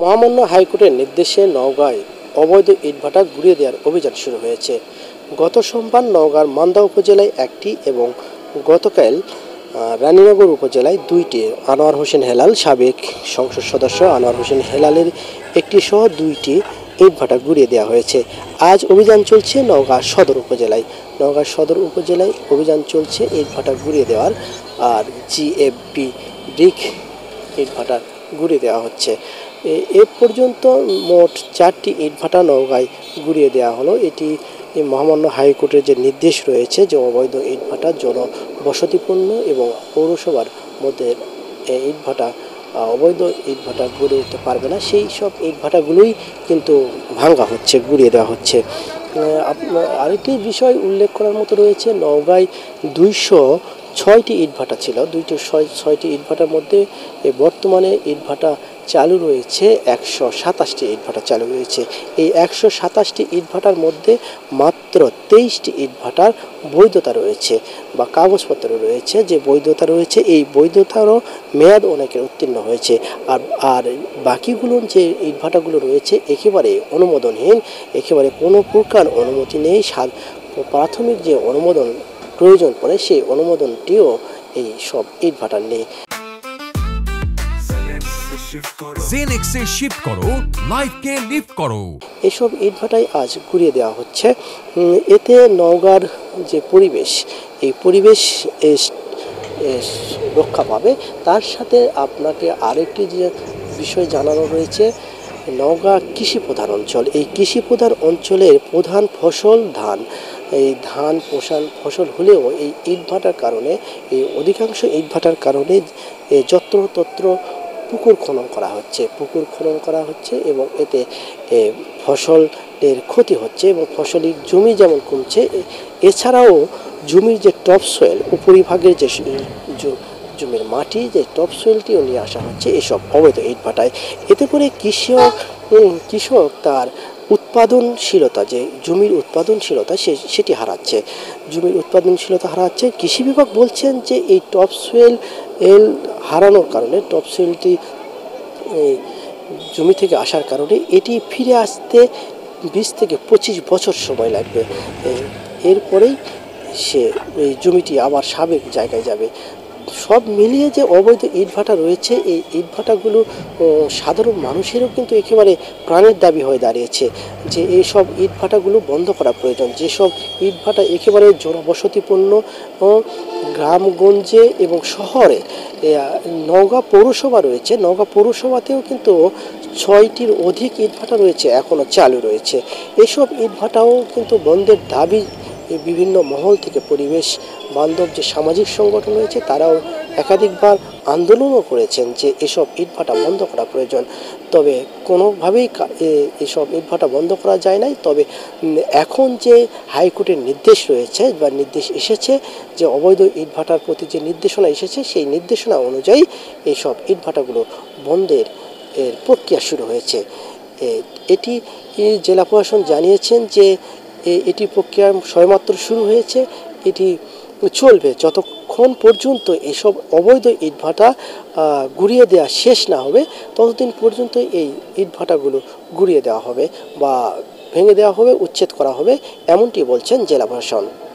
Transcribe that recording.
মহামান্য হাইকোর্টের নির্দেশে নওগাঁয় অবৈধ ইটভাটা গুঁড়িয়ে দেওয়ার অভিযান শুরু হয়েছে। গত সোমবার নওগাঁর মান্দা উপজেলায় একটি এবং গতকাল রানীনগর উপজেলায় দুইটি আনোয়ার হোসেন হেলাল, সাবেক সংসদ সদস্য আনোয়ার হোসেন হেলালের একটি সহ দুইটি ইটভাটা গুঁড়িয়ে দেওয়া হয়েছে। আজ অভিযান চলছে নওগাঁ সদর উপজেলায়। নওগাঁ সদর উপজেলায় অভিযান চলছে ইটভাটা গুঁড়িয়ে দেওয়ার, আর জিএফবি ব্রিক ইটভাটা গুঁড়িয়ে দেওয়া হচ্ছে। এ পর্যন্ত মোট 4টি ইটভাটা নওগাঁয় গুঁড়িয়ে দেওয়া হলো। এটি মহামান্য হাইকোর্টের যে নির্দেশ রয়েছে যে অবৈধ ইটভাটা জনবসতিপূর্ণ এবং পৌরসভার মধ্যে ইটভাটা অবৈধ ইটভাটা গড়ে উঠতে পারবে না, সেই সব ইটভাটাগুলোই কিন্তু ভাঙা হচ্ছে, গুঁড়িয়ে দেওয়া হচ্ছে। আরেকটি বিষয় উল্লেখ করার মতো রয়েছে, নওগাঁয় 206টি ইটভাটা ছিল। 206টি ইটভাটার মধ্যে বর্তমানে ইটভাটা চালু রয়েছে 127টি ইটভাটা চালু রয়েছে। এই 127টি ইটভাটার মধ্যে মাত্র 23টি ইটভাটার বৈধতা রয়েছে বা কাগজপত্র রয়েছে। যে বৈধতা রয়েছে এই বৈধতারও মেয়াদ অনেকের উত্তীর্ণ হয়েছে। আর বাকিগুলো যে ইটভাটাগুলো রয়েছে একেবারে অনুমোদনহীন, একেবারে কোনো প্রকার অনুমতি নেই। প্রাথমিক যে অনুমোদন প্রয়োজন পড়ে সেই অনুমোদনটিও এই সব ইটভাটার নেই। জেনেক্সে শিফট করো, লাইফকে লিফট করো। এসব ইটভাটাই আজ ঘুরিয়ে দেওয়া হচ্ছে। এতে নওগাঁর যে পরিবেশ, এই পরিবেশ রক্ষা পাবে। তার সাথে আপনাকে আরেকটি যে বিষয় জানানো রয়েছে, নওগাঁ কৃষি প্রধান অঞ্চল। এই কৃষি প্রধান অঞ্চলের প্রধান ফসল ধান। এই ধান প্রধান ফসল হলেও এই ইটভাটার কারণে, এই অধিকাংশ ইটভাটার কারণে যত্রতত্র পুকুর খনন করা হচ্ছে এবং এতে ফসলের ক্ষতি হচ্ছে এবং ফসলের জমি যেমন কমছে, এছাড়াও জমির যে টপ সয়েল, উপরিভাগের যে জমির মাটি, যে টপ সয়েলটিও নিয়ে আসা হচ্ছে এসব অবৈধ ইটভাটায়। এতে করে কৃষক তার উৎপাদনশীলতা, যে জমির উৎপাদনশীলতা সেটি হারাচ্ছে, কৃষি বিভাগ বলছেন যে এই টপ সয়েল হারানোর কারণে, টপ সয়েলটি জমি থেকে আসার কারণে এটি ফিরে আসতে 20 থেকে 25 বছর সময় লাগবে। এরপরেই এই জমিটি আবার সাবেক জায়গায় যাবে। সব মিলিয়ে যে অবৈধ ইটভাটা রয়েছে, এই ইটভাটাগুলো সাধারণ মানুষেরও কিন্তু একেবারে প্রাণের দাবি হয়ে দাঁড়িয়েছে যে এইসব ইটভাটাগুলো বন্ধ করা প্রয়োজন। যেসব ইটভাটা একেবারে জনবসতিপূর্ণ গ্রামগঞ্জে এবং শহরে, নওগাঁ পৌরসভা রয়েছে, নওগাঁ পৌরসভাতেও কিন্তু 6টির অধিক ইটভাটা রয়েছে, এখনও চালু রয়েছে। এসব ইটভাটাও কিন্তু বন্ধের দাবি বিভিন্ন মহল থেকে, পরিবেশ বান্ধব যে সামাজিক সংগঠন রয়েছে তারাও একাধিকবার আন্দোলনও করেছেন যে এসব ইটভাটা বন্ধ করা প্রয়োজন। তবে কোনোভাবেই এসব ইটভাটা বন্ধ করা যায় নাই। তবে এখন যে হাইকোর্টের নির্দেশ রয়েছে বা নির্দেশ এসেছে, যে অবৈধ ইটভাটার প্রতি যে নির্দেশনা এসেছে, সেই নির্দেশনা অনুযায়ী এইসব ইটভাটাগুলো বন্ধের প্রক্রিয়া শুরু হয়েছে। এটি জেলা প্রশাসন জানিয়েছেন যে এটি প্রক্রিয়া সবেমাত্র শুরু হয়েছে, এটি চলবে যতক্ষণ পর্যন্ত এসব অবৈধ ইটভাটা গুঁড়িয়ে দেওয়া শেষ না হবে, ততদিন পর্যন্ত এই ইটভাটাগুলো গুঁড়িয়ে দেওয়া হবে বা ভেঙে দেওয়া হবে, উচ্ছেদ করা হবে, এমনটি বলছেন জেলা প্রশাসন।